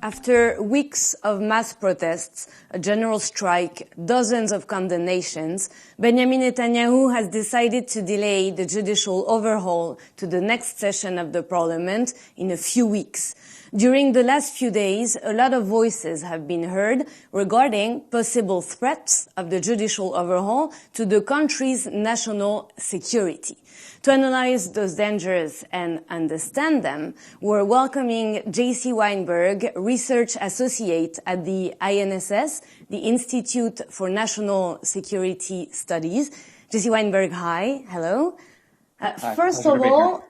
After weeks of mass protests, a general strike, dozens of condemnations, Benjamin Netanyahu has decided to delay the judicial overhaul to the next session of the parliament in a few weeks. During the last few days, a lot of voices have been heard regarding possible threats of the judicial overhaul to the country's national security. To analyze those dangers and understand them, we're welcoming Jesse Weinberg, research associate at the INSS, the Institute for National Security Studies. Jesse Weinberg, hi. Hello. Hi, first of all,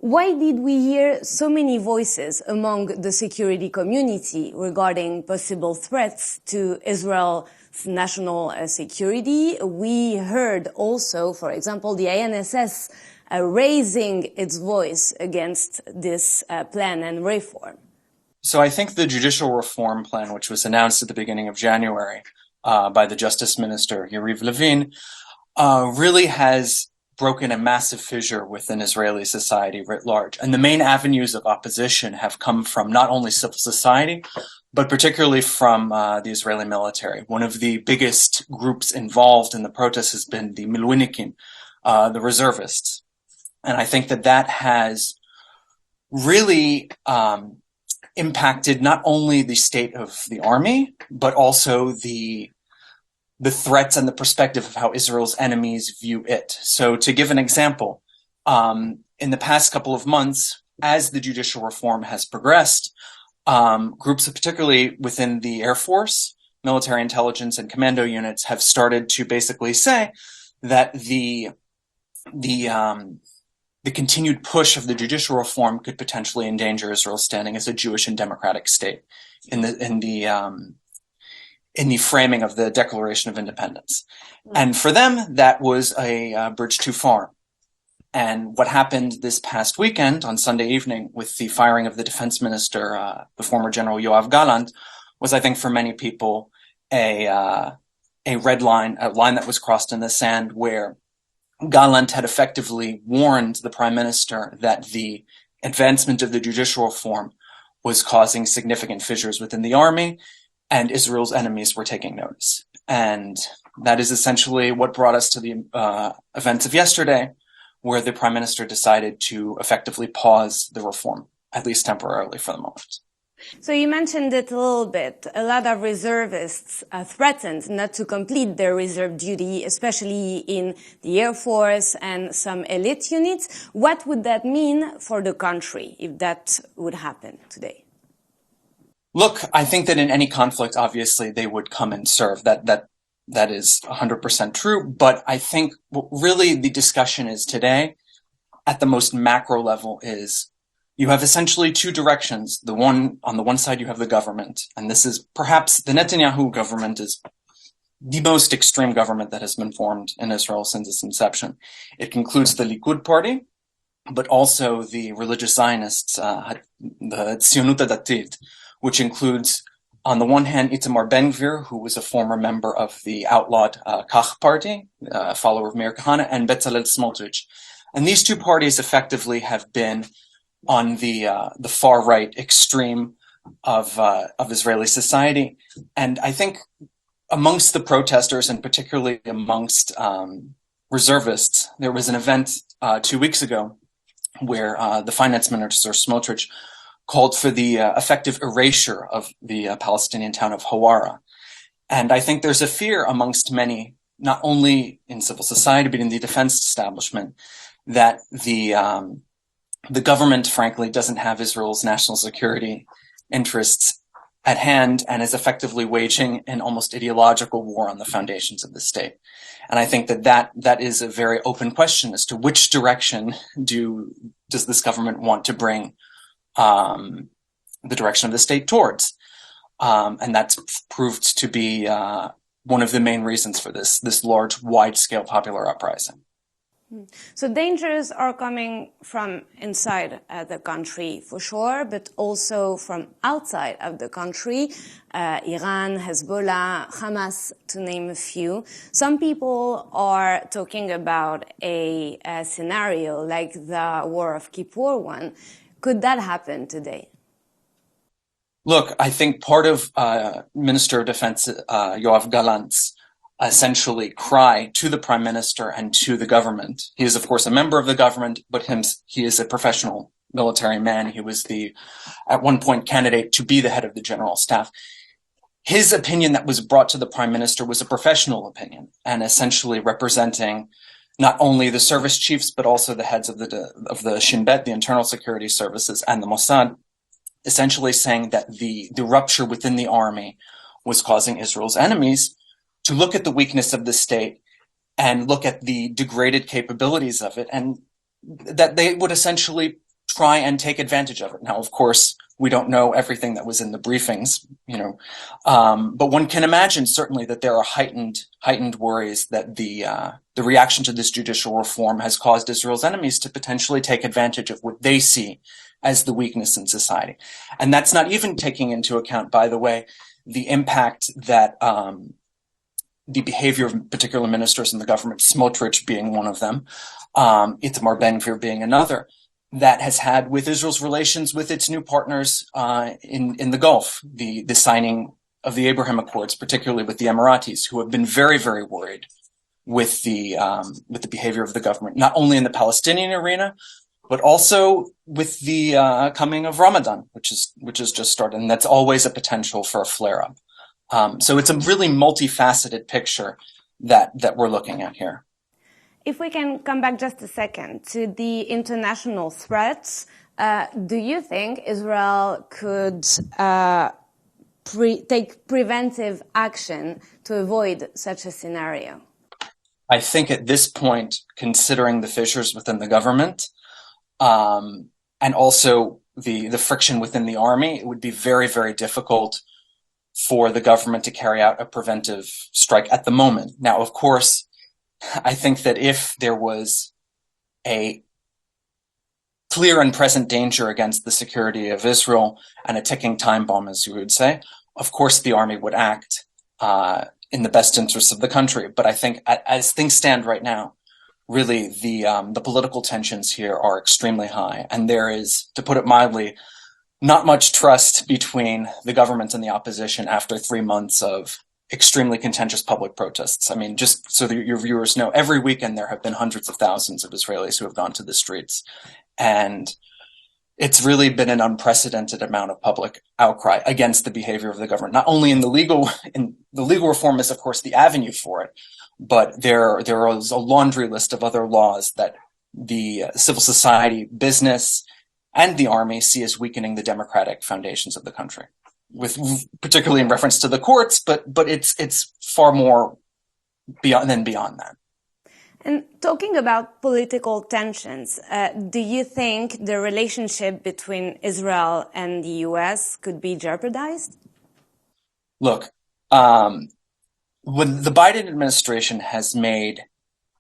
why did we hear so many voices among the security community regarding possible threats to Israel's national security? We heard also, for example, the INSS raising its voice against this plan and reform. So I think the judicial reform plan, which was announced at the beginning of January by the Justice Minister, Yariv Levin, really has broken a massive fissure within Israeli society writ large. And the main avenues of opposition have come from not only civil society, but particularly from the Israeli military. One of the biggest groups involved in the protests has been the Milwinikim, the reservists. And I think that that has really impacted not only the state of the army, but also the threats and the perspective of how Israel's enemies view it. So to give an example, in the past couple of months, as the judicial reform has progressed, groups, particularly within the Air Force, military intelligence and commando units, have started to basically say that the continued push of the judicial reform could potentially endanger Israel's standing as a Jewish and democratic state in the framing of the Declaration of Independence. And for them, that was a bridge too far. And what happened this past weekend on Sunday evening with the firing of the defense minister, the former General Yoav Gallant, was, I think, for many people, a red line, a line that was crossed in the sand, where Gallant had effectively warned the prime minister that the advancement of the judicial reform was causing significant fissures within the army, and Israel's enemies were taking notice. And that is essentially what brought us to the events of yesterday, where the prime minister decided to effectively pause the reform, at least temporarily for the moment. So you mentioned it a little bit. A lot of reservists threatened not to complete their reserve duty, especially in the Air Force and some elite units. What would that mean for the country if that would happen today? Look, I think that in any conflict, obviously, they would come and serve. That is 100% true. But I think what really the discussion is today, at the most macro level, is you have essentially two directions. On the one side, you have the government, and this is perhaps the Netanyahu government is the most extreme government that has been formed in Israel since its inception. It includes the Likud party, but also the religious Zionists, the Tzionut Datit, which includes, on the one hand, Itamar Ben-Gvir, who was a former member of the outlawed Kach party, follower of Meir Kahane, and Bezalel Smotrich. And these two parties effectively have been on the far right extreme of Israeli society. And I think amongst the protesters, and particularly amongst reservists, there was an event 2 weeks ago where the finance minister Smotrich called for the effective erasure of the Palestinian town of Hawara. And I think there's a fear amongst many, not only in civil society, but in the defense establishment, that the government, frankly, doesn't have Israel's national security interests at hand and is effectively waging an almost ideological war on the foundations of the state. And I think that is a very open question as to which direction does this government want to bring the direction of the state towards. And that's proved to be one of the main reasons for this large, wide-scale popular uprising. So dangers are coming from inside the country for sure, but also from outside of the country, Iran, Hezbollah, Hamas, to name a few. Some people are talking about a scenario like the War of Kippur one. Could that happen today? Look, I think part of Minister of Defense Yoav Gallant's essentially cry to the prime minister and to the government. He is, of course, a member of the government, but he is a professional military man. He was at one point, candidate to be the head of the general staff. His opinion that was brought to the prime minister was a professional opinion and essentially representing not only the service chiefs, but also the heads of the Shin Bet, the internal security services, and the Mossad, essentially saying that the rupture within the army was causing Israel's enemies to look at the weakness of the state and look at the degraded capabilities of it, and that they would essentially try and take advantage of it. Now, of course, we don't know everything that was in the briefings, but one can imagine certainly that there are heightened worries that the reaction to this judicial reform has caused Israel's enemies to potentially take advantage of what they see as the weakness in society. And that's not even taking into account, by the way, the impact that the behavior of particular ministers in the government, Smotrich being one of them, Itamar Ben-Gvir being another, that has had with Israel's relations with its new partners in the Gulf, the signing of the Abraham Accords, particularly with the Emiratis, who have been very, very worried with the behavior of the government, not only in the Palestinian arena, but also with the coming of Ramadan, which is just started, and that's always a potential for a flare-up. So it's a really multifaceted picture that we're looking at here. If we can come back just a second to the international threats, do you think Israel could take preventive action to avoid such a scenario? I think at this point, considering the fissures within the government, and also the friction within the army, it would be very, very difficult for the government to carry out a preventive strike at the moment. Now, of course, I think that if there was a clear and present danger against the security of Israel and a ticking time bomb, as you would say, of course the army would act in the best interests of the country. But I think as things stand right now, really the political tensions here are extremely high. And there is, to put it mildly, not much trust between the government and the opposition after 3 months of extremely contentious public protests. I mean, just so that your viewers know, every weekend there have been hundreds of thousands of Israelis who have gone to the streets. And it's really been an unprecedented amount of public outcry against the behavior of the government. Not only in the legal reform is, of course, the avenue for it, but there is a laundry list of other laws that the civil society, business, and the army see as weakening the democratic foundations of the country, with particularly in reference to the courts, but it's far more beyond that. And talking about political tensions, do you think the relationship between Israel and the U.S. could be jeopardized? Look, when the Biden administration has made,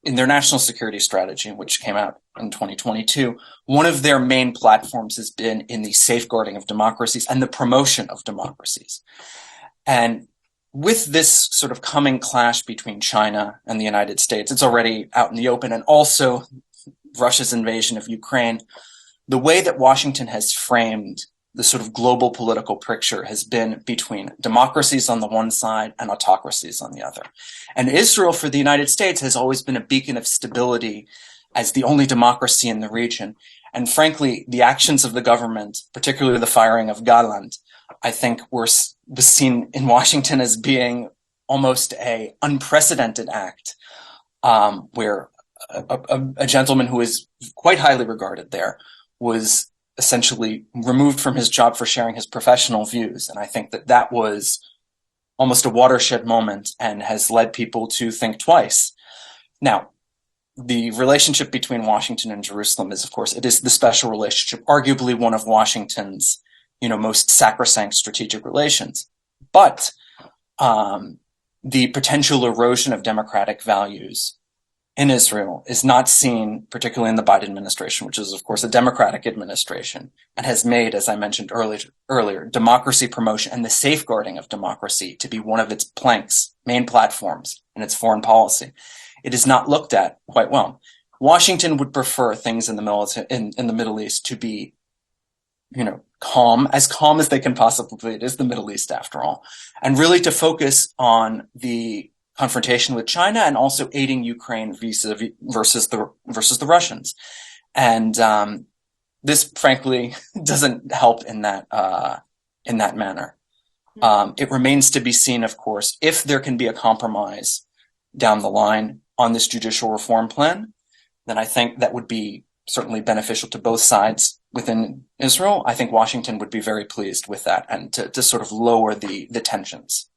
in their national security strategy, which came out in 2022, one of their main platforms has been in the safeguarding of democracies and the promotion of democracies. And with this sort of coming clash between China and the United States, it's already out in the open, and also Russia's invasion of Ukraine, the way that Washington has framed the sort of global political picture has been between democracies on the one side and autocracies on the other. And Israel, for the United States, has always been a beacon of stability as the only democracy in the region. And frankly, the actions of the government, particularly the firing of Gallant, I think was seen in Washington as being almost a unprecedented act, where a gentleman who is quite highly regarded there was essentially removed from his job for sharing his professional views. And I think that was almost a watershed moment and has led people to think twice. Now, the relationship between Washington and Jerusalem is, of course, it is the special relationship, arguably one of Washington's, most sacrosanct strategic relations. But the potential erosion of democratic values in Israel is not seen, particularly in the Biden administration, which is, of course, a Democratic administration, and has made, as I mentioned earlier, democracy promotion and the safeguarding of democracy to be one of its planks, main platforms in its foreign policy. It is not looked at quite well. Washington would prefer things in the Middle East to be, calm as they can possibly be. It is the Middle East, after all, and really to focus on the confrontation with China and also aiding Ukraine versus the Russians. And this, frankly, doesn't help in that manner. It remains to be seen, of course, if there can be a compromise down the line on this judicial reform plan. Then I think that would be certainly beneficial to both sides within Israel. I think Washington would be very pleased with that, and to sort of lower the tensions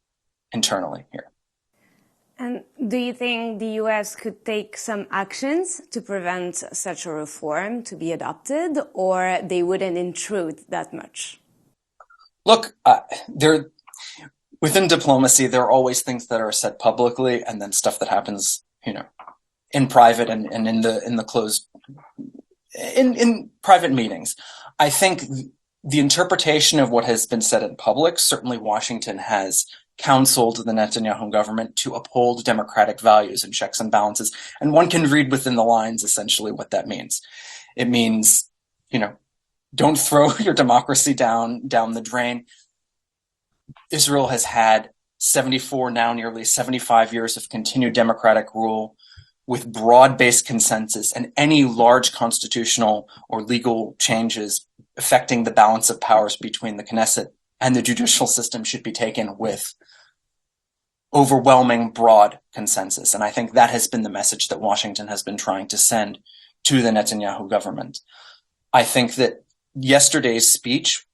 internally here. And do you think the U.S. could take some actions to prevent such a reform to be adopted, or they wouldn't intrude that much? Look, within diplomacy, there are always things that are said publicly, and then stuff that happens, in private and in the closed, in private meetings. I think the interpretation of what has been said in public, certainly Washington has counseled the Netanyahu government to uphold democratic values and checks and balances. And one can read within the lines essentially what that means. It means, don't throw your democracy down the drain. Israel has had 74, now nearly 75 years of continued democratic rule with broad-based consensus, and any large constitutional or legal changes affecting the balance of powers between the Knesset and the judicial system should be taken with overwhelming broad consensus. And I think that has been the message that Washington has been trying to send to the Netanyahu government. I think that yesterday's speech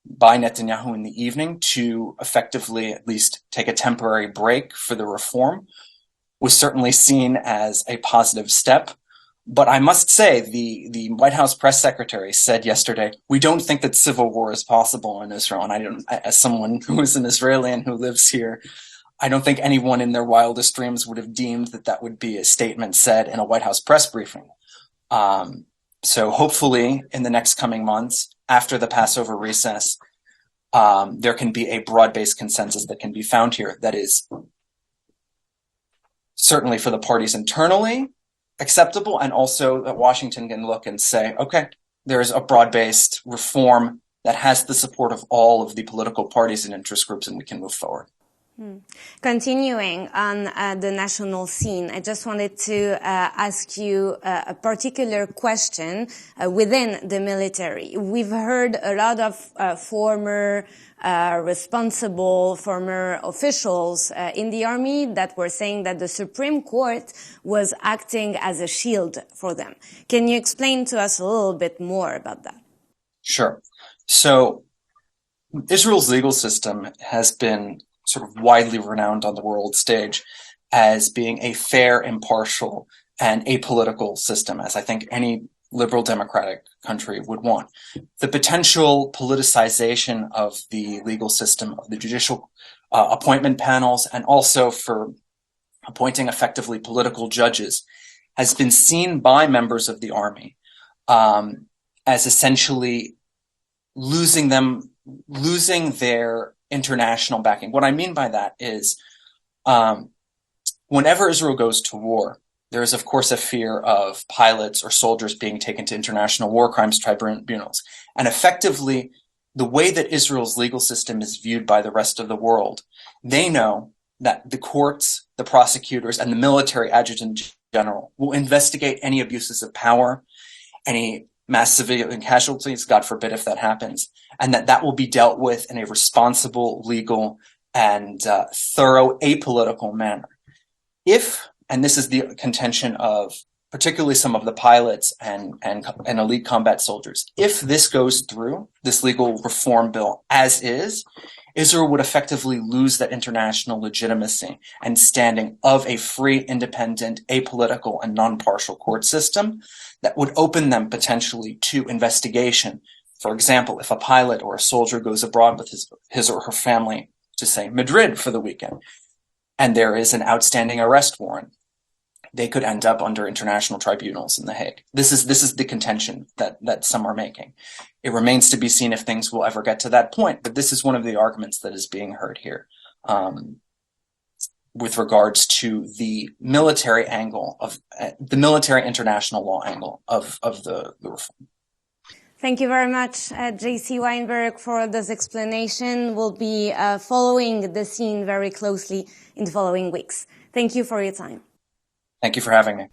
by Netanyahu in the evening to effectively at least take a temporary break for the reform was certainly seen as a positive step. But I must say, the White House press secretary said yesterday, we don't think that civil war is possible in Israel. And as someone who is an Israeli and who lives here, I don't think anyone in their wildest dreams would have deemed that would be a statement said in a White House press briefing. So hopefully in the next coming months, after the Passover recess, there can be a broad-based consensus that can be found here that is certainly for the parties internally acceptable, and also that Washington can look and say, okay, there's a broad-based reform that has the support of all of the political parties and interest groups, and we can move forward. Continuing on the national scene, I just wanted to ask you a particular question within the military. We've heard a lot of former officials in the army that were saying that the Supreme Court was acting as a shield for them. Can you explain to us a little bit more about that? Sure. So Israel's legal system has been sort of widely renowned on the world stage as being a fair, impartial, and apolitical system, as I think any liberal democratic country would want. The potential politicization of the legal system, of the judicial appointment panels, and also for appointing effectively political judges has been seen by members of the army as essentially losing their international backing. What I mean by that is whenever Israel goes to war, there is, of course, a fear of pilots or soldiers being taken to international war crimes tribunals. And effectively, the way that Israel's legal system is viewed by the rest of the world, they know that the courts, the prosecutors, and the military adjutant general will investigate any abuses of power, any mass civilian casualties, God forbid if that happens, and that will be dealt with in a responsible, legal, and thorough, apolitical manner. And this is the contention of particularly some of the pilots and elite combat soldiers, if this goes through, this legal reform bill as is, Israel would effectively lose that international legitimacy and standing of a free, independent, apolitical, and non-partial court system that would open them potentially to investigation. For example, if a pilot or a soldier goes abroad with his or her family to, say, Madrid for the weekend, and there is an outstanding arrest warrant, they could end up under international tribunals in The Hague. This is the contention that some are making. It remains to be seen if things will ever get to that point, but this is one of the arguments that is being heard here with regards to the military angle of the military international law angle of the reform. Thank you very much, Jesse Weinberg, for this explanation. We'll be following the scene very closely in the following weeks. Thank you for your time. Thank you for having me.